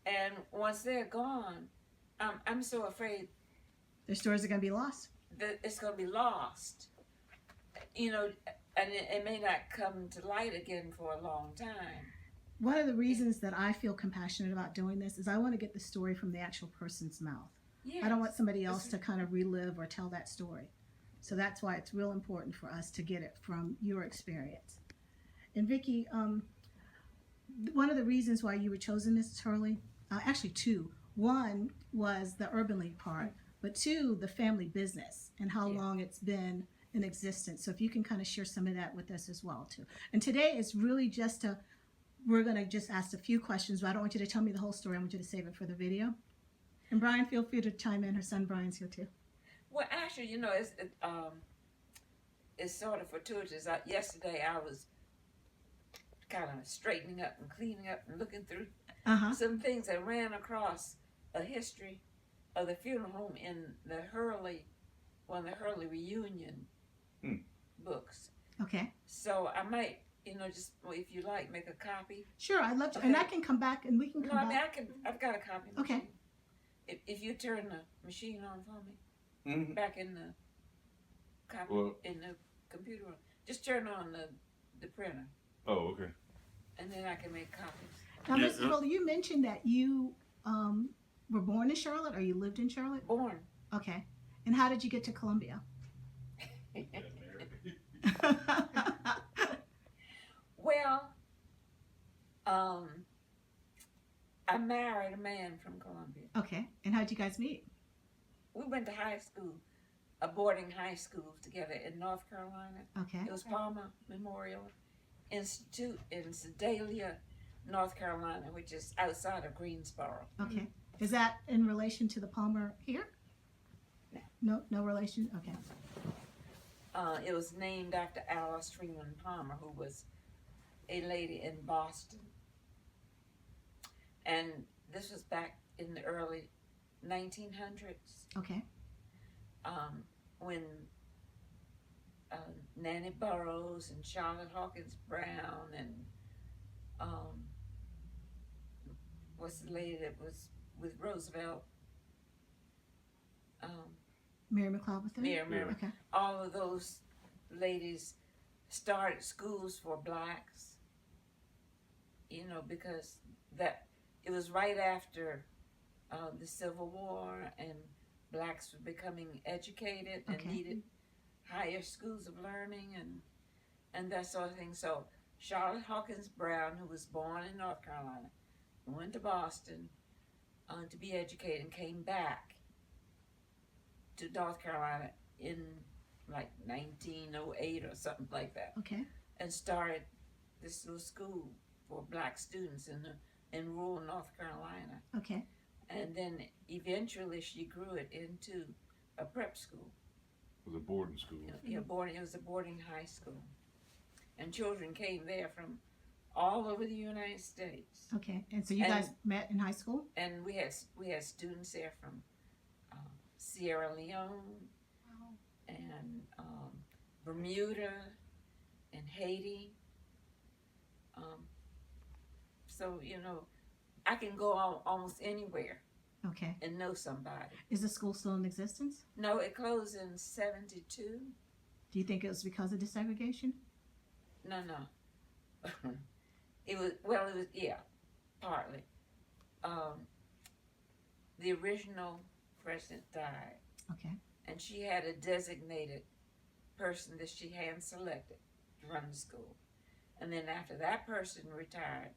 And once they're gone, I'm so afraid Their stories are going to be lost. that it's going to be lost. You know, and it may not come to light again for a long time. One of the reasons that I feel compassionate about doing this is I want to get the story from the actual person's mouth. Yes. I don't want somebody else to kind of relive or tell that story. So that's why it's real important for us to get it from your experience. And Vicki, one of the reasons why you were chosen, Mrs. Hurley, actually two. One was the Urban League part, but two, the family business and how long it's been in existence. So if you can kind of share some of that with us as well too. And today is really just we're going to just ask a few questions, but I don't want you to tell me the whole story. I want you to save it for the video. And Brian, feel free to chime in. Her son Brian's here too. Well, actually, you know, it's sort of fortuitous. Yesterday, I was kind of straightening up and cleaning up and looking through some things. I ran across a history of the funeral home in the Hurley, one of the Hurley reunion books. Okay. So I might, you know, just if you like, make a copy. Sure, I'd love to, Okay. and I can come back and we can come No, I back. mean I've got a copy. Okay. Machine. If you turn the machine on for me, back in the copy in the computer, just turn on the printer. Oh, okay. And then I can make copies. Now, Mrs. Hurley, you mentioned that you were born in Charlotte, or you lived in Charlotte. Born. Okay. And how did you get to Columbia? Well, I married a man from Columbia. Okay. And how did you guys meet? We went to high school, a boarding high school together in North Carolina. Okay. It was Palmer Memorial Institute in Sedalia, North Carolina, which is outside of Greensboro. Okay. Is that in relation to the Palmer here? No. No relation? Okay. It was named after Alice Freeman Palmer, who was a lady in Boston. And this was back in the early 1900s. Okay. When Nanny Burroughs and Charlotte Hawkins Brown and what's the lady that was with Roosevelt? Mary McLeod with Mary. Okay. All of those ladies started schools for blacks, you know, because it was right after the Civil War, and blacks were becoming educated and needed higher schools of learning and that sort of thing. So Charlotte Hawkins Brown, who was born in North Carolina, went to Boston to be educated and came back to North Carolina in like 1908 or something like that. Okay. And started this little school for black students in rural North Carolina. Okay. And then eventually she grew it into a prep school. It was a boarding school. Yeah, it was a boarding high school. And children came there from all over the United States. Okay. And so you guys met in high school? And we had students there from Sierra Leone and Bermuda and Haiti. So, you know, I can go almost anywhere Okay. and know somebody. Is the school still in existence? No, it closed in 1972. Do you think it was because of desegregation? No. It was, yeah, partly. The original president died, Okay. and she had a designated person that she hand selected to run the school. And then after that person retired,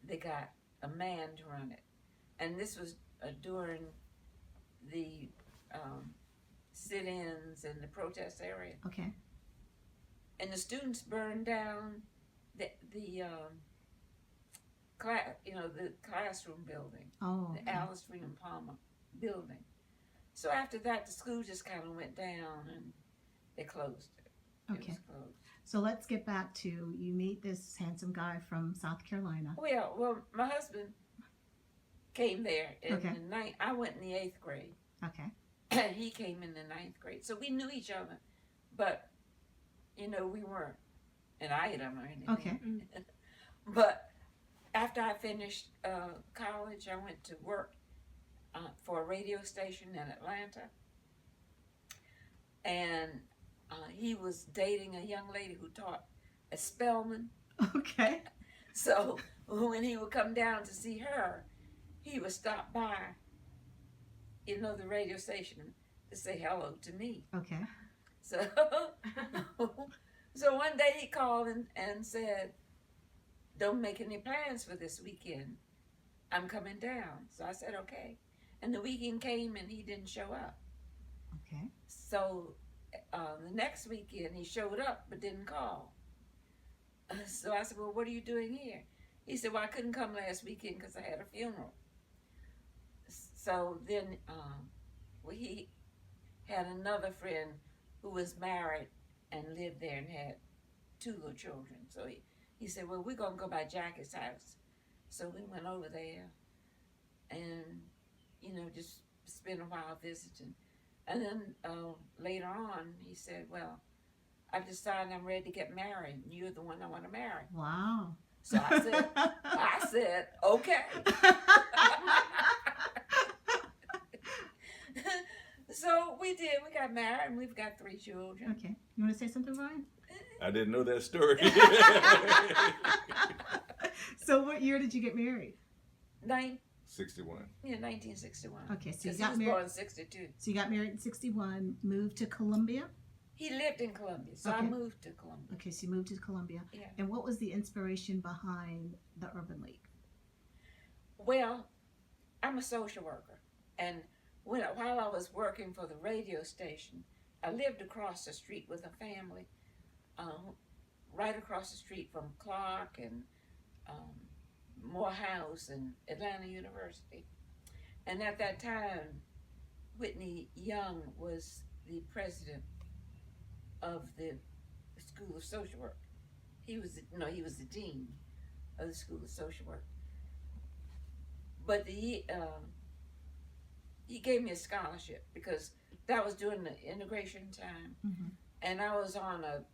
they got a man to run it. And this was during the sit-ins and the protest area. Okay. And the students burned down the classroom building, Oh. the Alice Freeman Palmer building. So after that, the school just kind of went down and they closed it. Okay. It was closed. So let's get back to you meet this handsome guy from South Carolina. Well, my husband came there in Okay. the ninth. I went in the 8th grade. Okay. And he came in the 9th grade. So we knew each other, but you know, we weren't an item or anything. Okay. But after I finished college, I went to work for a radio station in Atlanta, and he was dating a young lady who taught at Spelman. Okay. So when he would come down to see her, he would stop by, the radio station to say hello to me. Okay. So, so one day he called and said, "Don't make any plans for this weekend. I'm coming down." So I said, "Okay." And the weekend came and he didn't show up. Okay. So the next weekend he showed up but didn't call. So I said, "Well, what are you doing here?" He said, "Well, I couldn't come last weekend because I had a funeral." So then he had another friend who was married and lived there and had 2 little children. So he said, "Well, we're going to go by Jackie's house." So we went over there and, just spent a while visiting. And then later on, he said, "Well, I've decided I'm ready to get married, and you're the one I want to marry." Wow. So I said, "Okay." So we did. We got married, and we've got 3 children. Okay. You want to say something, Ryan? I didn't know that story. So what year did you get married? 61. 1961. Okay, so you Because he got was married. born in 62. So you got married in 61, moved to Columbia. He lived in Columbia, so I Okay. moved to Columbia. Okay, so you moved to Columbia. Yeah. And what was the inspiration behind the Urban League? Well, I'm a social worker, and while I was working for the radio station, I lived across the street with a family, right across the street from Clark and Morehouse and Atlanta University. And at that time, Whitney Young was the president of the School of Social Work. He was the dean of the School of Social Work. But he gave me a scholarship because that was during the integration time, Mm-hmm. and I was on a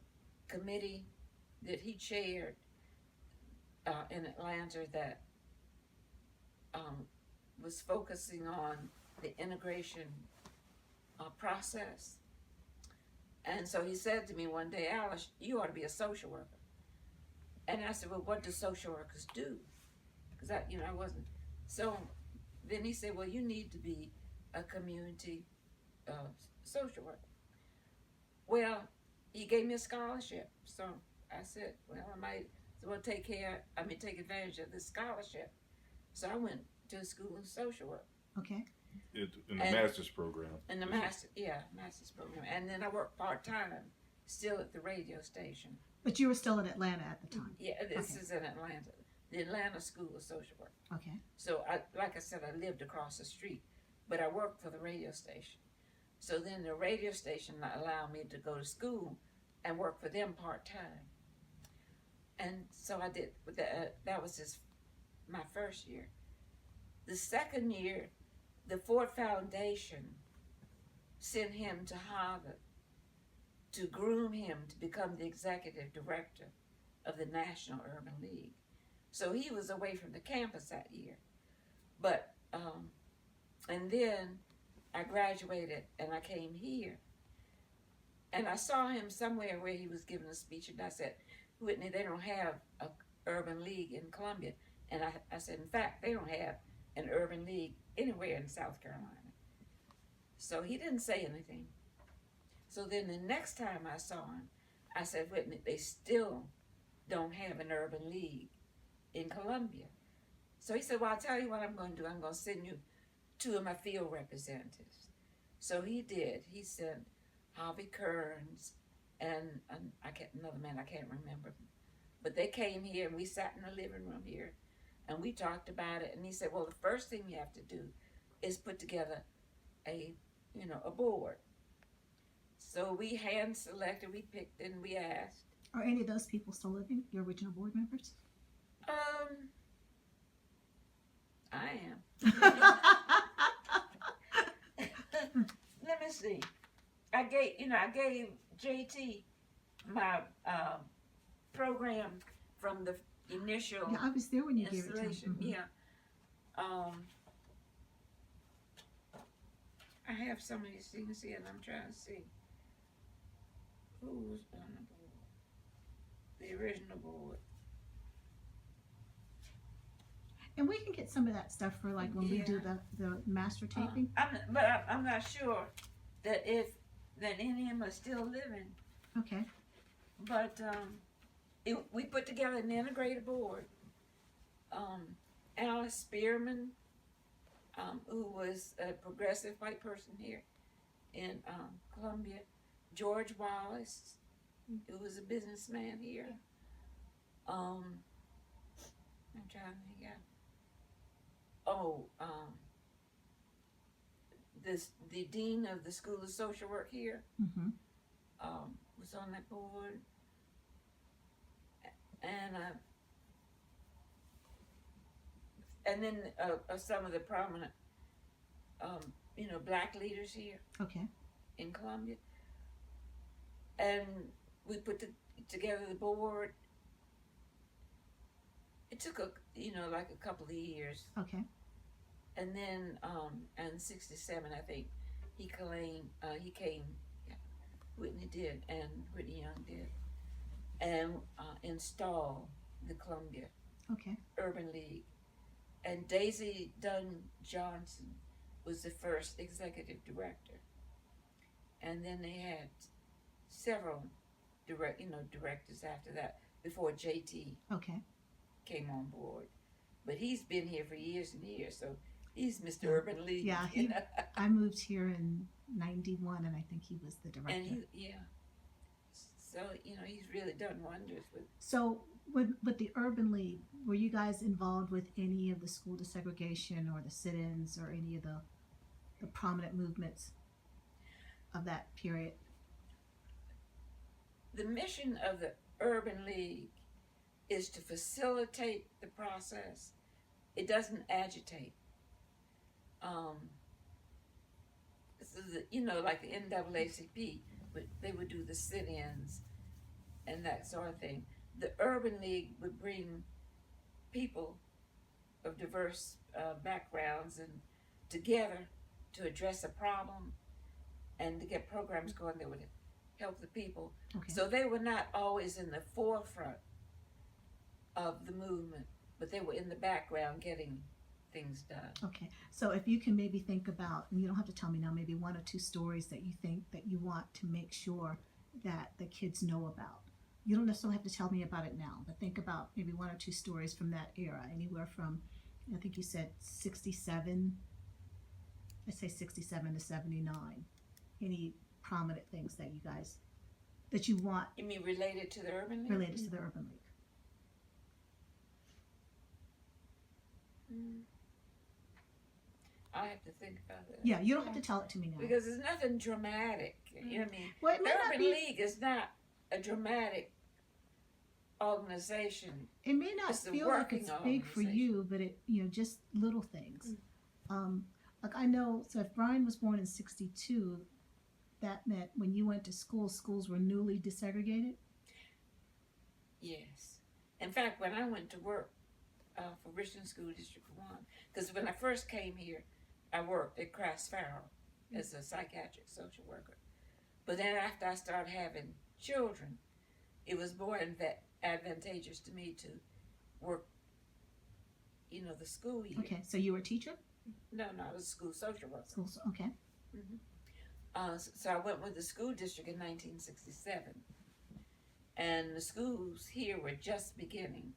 committee that he chaired in Atlanta that was focusing on the integration process. And so he said to me one day, "Alice, you ought to be a social worker." And I said, "Well, what do social workers do?" Because I wasn't. So then he said, "Well, you need to be a community social worker." Well, he gave me a scholarship. So I said, "Well, I might take advantage of this scholarship." So I went to a school of social work. Okay. In the master's program. In the master's program. And then I worked part-time still at the radio station. But you were still in Atlanta at the time. Yeah, this Okay. is in Atlanta, the Atlanta School of Social Work. Okay. So like I said, I lived across the street, but I worked for the radio station. So then the radio station allowed me to go to school and work for them part-time. And so I did. That was my first year. The second year, the Ford Foundation sent him to Harvard to groom him to become the executive director of the National Urban League. So he was away from the campus that year. But, and then I graduated and I came here. And I saw him somewhere where he was giving a speech, and I said, "Whitney, they don't have an urban league in Columbia." And I said, "In fact, they don't have an urban league anywhere in South Carolina." So he didn't say anything. So then the next time I saw him, I said, "Whitney, they still don't have an urban league in Columbia." So he said, "Well, I'll tell you what I'm going to do. I'm going to send you 2 of my field representatives." So he did. He sent Harvey Kearns and another man, I can't remember. But they came here and we sat in the living room here and we talked about it. And he said, "Well, the first thing you have to do is put together a board." So we hand selected, we picked, and we asked. Are any of those people still living, your original board members? I am. Let me see. I gave JT my program from the initial Yeah, I was there when you gave it to installation. him. Yeah. I have some of these things here, and I'm trying to see who's on the board. The original board. And we can get some of that stuff for like when we do the master taping. I'm not sure that any of them are still living. Okay. But we put together an integrated board. Alice Spearman, who was a progressive white person here in Columbia. George Wallace, who was a businessman here. I'm trying to think out. The dean of the School of Social Work here Mm-hmm. was on that board, and then some of the prominent, black leaders here Okay. in Columbia, and we put together the board. It took like a couple of years. Okay. And then, in '67, I think, he came, Whitney did, and Whitney Young did, and installed the Columbia Okay. Urban League. And Daisy Dunn Johnson was the first executive director. And then they had several directors after that, before JT Okay. came on board. But he's been here for years and years, so he's Mr. Urban League. Yeah, I moved here in '91, and I think he was the director. And so he's really done wonders with. So with the Urban League, were you guys involved with any of the school desegregation or the sit-ins or any of the prominent movements of that period? The mission of the Urban League is to facilitate the process. It doesn't agitate. Like the NAACP, they would do the sit-ins and that sort of thing. The Urban League would bring people of diverse backgrounds and together to address a problem and to get programs going that would help the people. Okay. So they were not always in the forefront of the movement, but they were in the background getting things done. Okay, so if you can maybe think about, and you don't have to tell me now, maybe one or two stories that you think that you want to make sure that the kids know about. You don't necessarily have to tell me about it now, but think about maybe one or two stories from that era, anywhere from, I think you said 67, let's say 67 to 79. Any prominent things that you want You mean related to the Urban League? related to the Urban League? I have to think about that. Yeah, you don't have to tell it to me now. Because it's nothing dramatic. You know what I mean? Well, it The may not Urban be. League is not a dramatic organization. It may not It's a feel like working it's big for organization. you, but it, just little things. Like I know, so if Brian was born in '62, that meant when you went to school, schools were newly desegregated. Yes. In fact, when I went to work for Richland School District 1, because when I first came here, I worked at Christ Farrell as a psychiatric social worker. But then after I started having children, it was more advantageous to me to work, the school year. Okay, so you were a teacher? No, I was a school social worker. Schools, okay. So I went with the school district in 1967. And the schools here were just beginning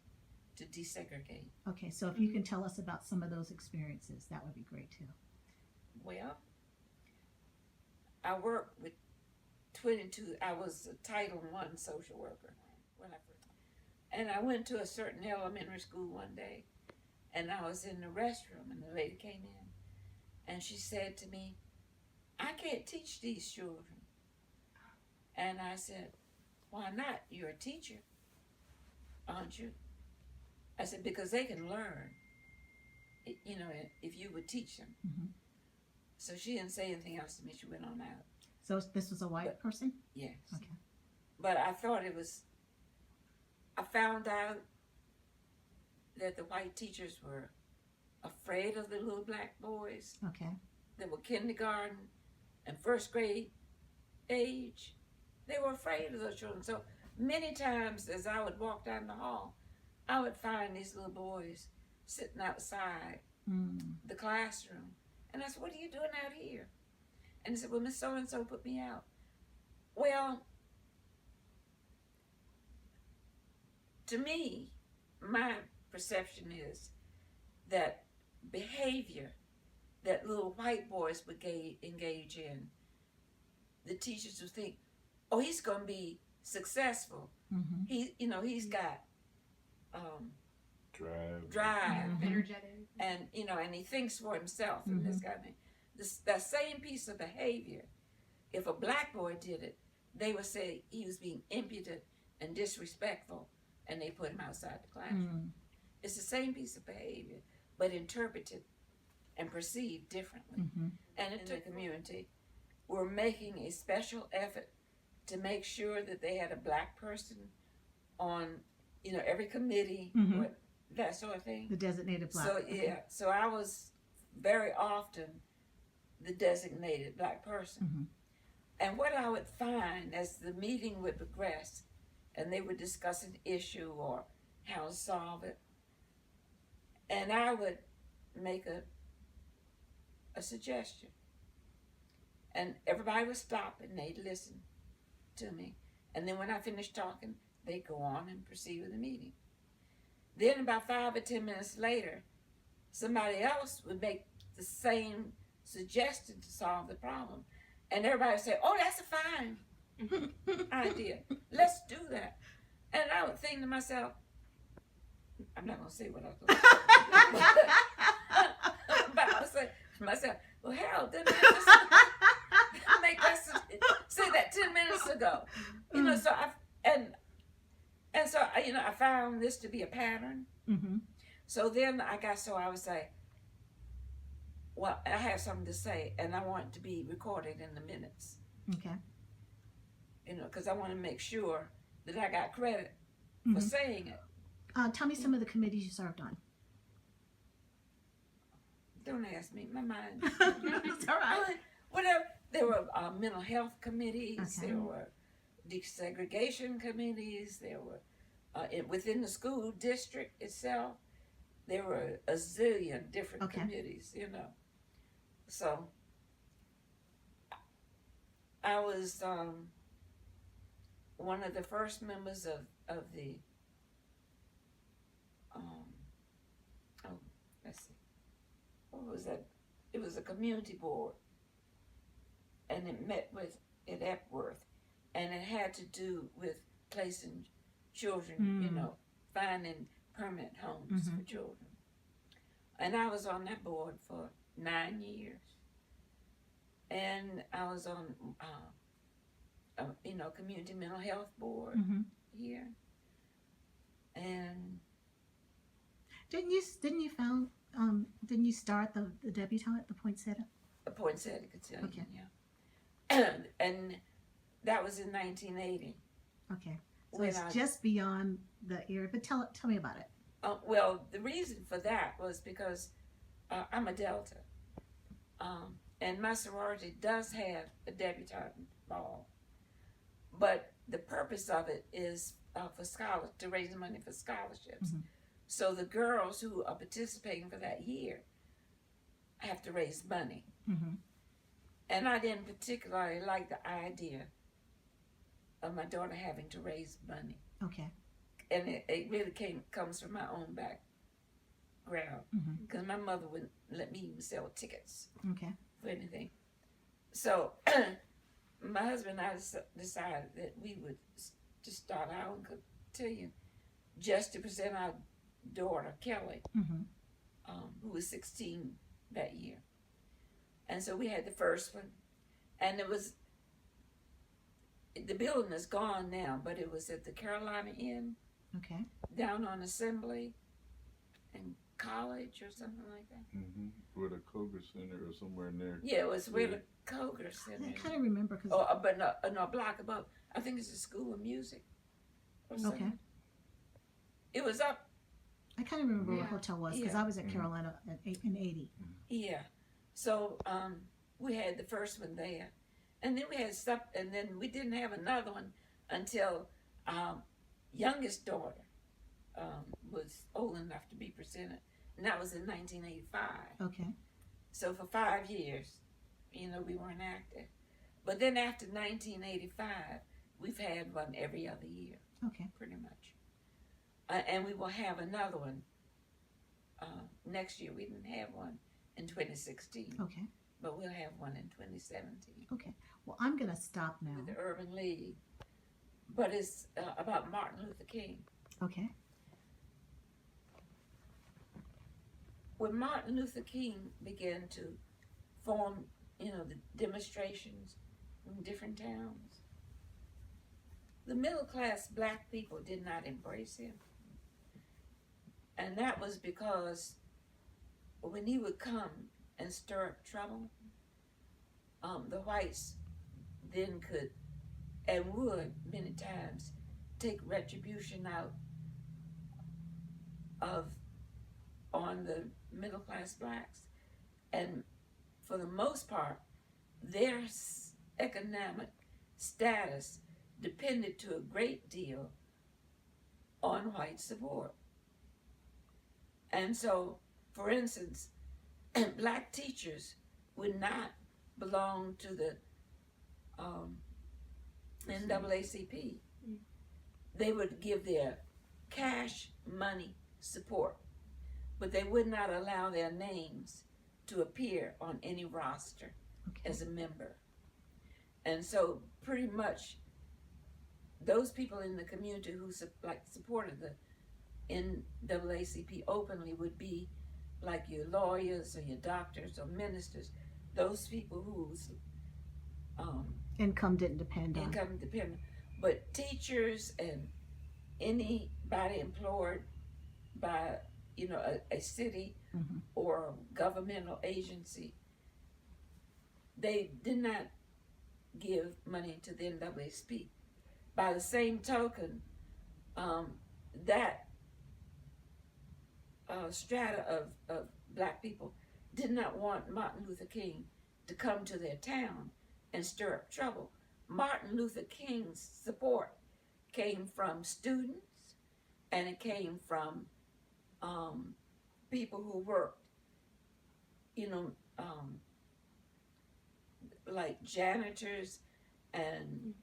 to desegregate. Okay, so if you can tell us about some of those experiences, that would be great too. Well, I worked with 22, I was a Title I social worker when I first, and I went to a certain elementary school one day, and I was in the restroom, and the lady came in, and she said to me, "I can't teach these children." And I said, "Why not? You're a teacher, aren't you?" I said, "Because they can learn, if you would teach them." Mhm. So she didn't say anything else to me. She went on out. So this was a white person? Yes. Okay. But I thought I found out that the white teachers were afraid of the little black boys Okay. that were kindergarten and first grade age. They were afraid of those children. So many times as I would walk down the hall, I would find these little boys sitting outside the classroom. And I said, "What are you doing out here?" And he said, "Well, Miss So-and-so put me out." Well, to me, my perception is that behavior that little white boys would engage in, the teachers would think, "Oh, he's going to be successful. Mm-hmm. He's got Drive. Energetic. and and he thinks for himself and this kind of thing." That same piece of behavior, if a black boy did it, they would say he was being impudent and disrespectful, and they put him outside the classroom. It's the same piece of behavior, but interpreted and perceived differently. And in the community, we're making a special effort to make sure that they had a black person on, every committee, that sort of thing. The designated black. So so I was very often the designated black person. And what I would find as the meeting would progress and they would discuss an issue or how to solve it, and I would make a suggestion, and everybody would stop and they'd listen to me, and then when I finished talking, they'd go on and proceed with the meeting. Then about 5 or 10 minutes later, somebody else would make the same suggestion to solve the problem. And everybody would say, "Oh, that's a fine idea. Let's do that." And I would think to myself, I'm not going to say what I was going to say. But I would say to myself, "Well, hell, didn't I just make that say that 10 minutes ago?" So I found this to be a pattern. So then I would say, "Well, I have something to say, and I want it to be recorded in the minutes." Okay. Because I want to make sure that I got credit for saying it. Tell me some of the committees you served on. Don't ask me. My mind. It's all right. Whatever. There were mental health committees. Okay. There were desegregation committees. There were within the school district itself. There were a zillion different committees. So I was one of the first members of the let's see, what was that? It was a community board, and it met at Epworth, and it had to do with placing children, finding permanent homes for children. And I was on that board for 9 years. And I was on, community mental health board here. And didn't you start the debutante, the poinsettia? a poinsettia cotillion, Okay. yeah. And that was in 1980. Okay. So When it's I- just beyond the era. But tell me about it. Well, the reason for that was because I'm a Delta. And my sorority does have a debutante ball. But the purpose of it is to raise money for scholarships. So the girls who are participating for that year have to raise money. And I didn't particularly like the idea of my daughter having to raise money. Okay. And it really comes from my own background. Because my mother wouldn't let me even sell tickets Okay. for anything. So my husband and I decided that we would just start our own cotillion just to present our daughter, Kelly, who was 16 that year. And so we had the first one. And the building is gone now, but it was at the Carolina Inn. Okay. Down on Assembly and College or something like that. With a Kroger Center or somewhere in there. Yeah, it was where the Kroger Center. I kind of remember because. Oh, but no, a block above. I think it's the School of Music or something. Okay. It was up I kind of remember what Yeah. hotel was because Yeah. I was at Carolina in 80. Yeah. So we had the first one there, and then we had stuff, and then we didn't have another one until youngest daughter was old enough to be presented, and that was in 1985. Okay. So for 5 years, we weren't active. But then after 1985, we've had one every other year, Okay. pretty much. And we will have another one next year. We didn't have one in 2016, Okay. but we'll have one in 2017 Okay. Well, I'm going to stop now. with the Urban League. But it's about Martin Luther King. Okay. When Martin Luther King began to form, the demonstrations in different towns, the middle class black people did not embrace him. And that was because when he would come and stir up trouble, the whites then could and would many times take retribution out on the middle class blacks. And for the most part, their economic status depended to a great deal on white support. And so, for instance, black teachers would not belong to the NAACP. They would give their cash money support, but they would not allow their names to appear on any roster as a member. And so pretty much those people in the community who supported the NAACP openly would be like your lawyers or your doctors or ministers, those people whose Income didn't depend on. income dependent. But teachers and anybody employed by a city Mhm. or governmental agency, they did not give money to the NAACP. By the same token, that strata of black people did not want Martin Luther King to come to their town and stir up trouble. Martin Luther King's support came from students, and it came from people who worked, like janitors and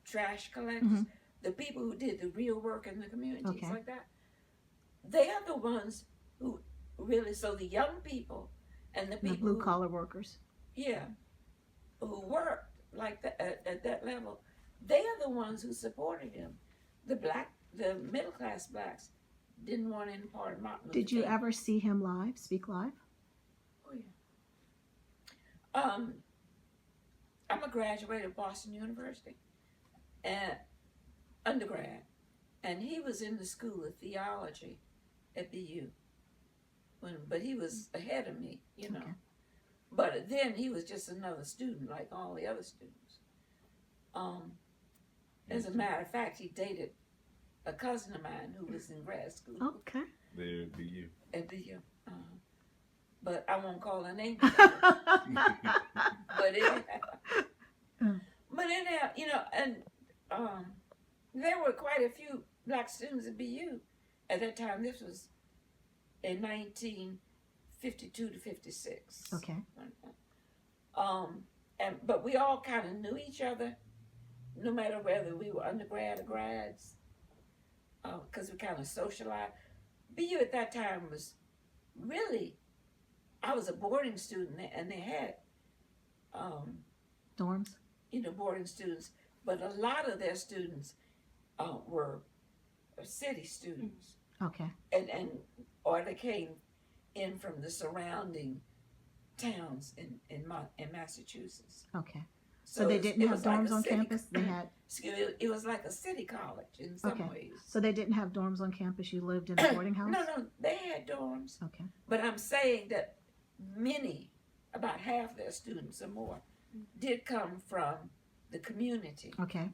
trash collectors, Mhm. the people who did the real work in the communities Okay. like that. They are the ones who really, so the young people and the The people blue collar workers. who worked like that at that level, they are the ones who supported him. The middle class blacks didn't want any part of Martin Luther Did you King. ever see him live, speak live? Oh yeah. I'm a graduate of Boston University, and undergrad, and he was in the School of Theology at BU. But he was ahead of me, Okay. But then he was just another student like all the other students. As a matter of fact, he dated a cousin of mine who was in grad school Okay. There be you. at BU. But I won't call her name. But anyhow, and there were quite a few black students at BU at that time. This was in 1952 to 56. Okay. But we all kind of knew each other, no matter whether we were undergrad or grads, because we kind of socialized. BU at that time was really, I was a boarding student, and they had, Dorms? boarding students, but a lot of their students were city students, Okay. or they came in from the surrounding towns in Massachusetts. Okay. So they didn't have dorms on campus? They had. It was like a city college in some Okay. ways. So they didn't have dorms on campus. You lived in a boarding house? No, they had dorms. Okay. But I'm saying that many, about half their students or more, did come from the community. Okay.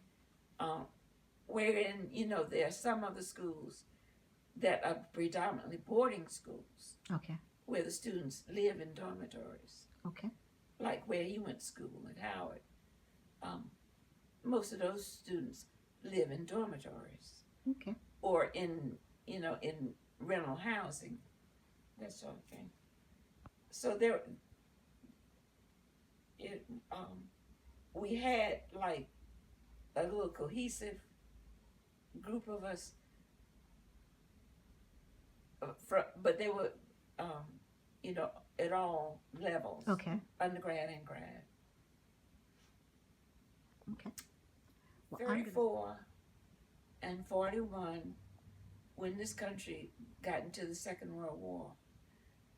Wherein, there are some other schools that are predominantly boarding schools Okay. where the students live in dormitories, Okay. like where you went to school at Howard. Most of those students live in dormitories Okay. or in rental housing, that sort of thing. So we had like a little cohesive group of us, but they were, at all levels, Okay. undergrad and grad. Okay. Well, I'm gonna, 34 and 41, when this country got into the Second World War.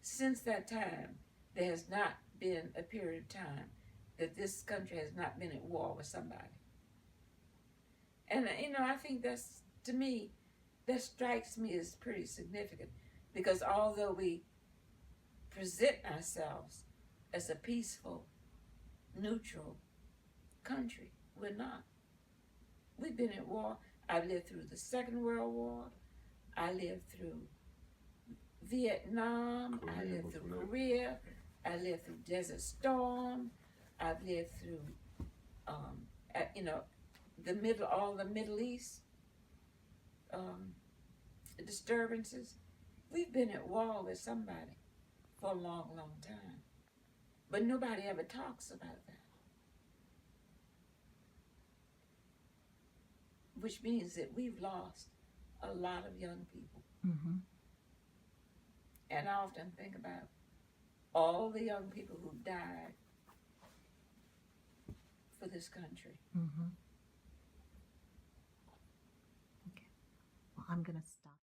Since that time, there has not been a period of time that this country has not been at war with somebody. And, I think that's, to me, that strikes me as pretty significant, because although we present ourselves as a peaceful, neutral country, we're not. We've been at war. I lived through the Second World War. I lived through Vietnam. I lived through Korea. I lived through Desert Storm. I've lived through, all the Middle East disturbances. We've been at war with somebody for a long, long time. But nobody ever talks about that. Which means that we've lost a lot of young people. mm-hmm. And I often think about all the young people who died for this country. Mm-hmm. Okay. Well, I'm going to stop.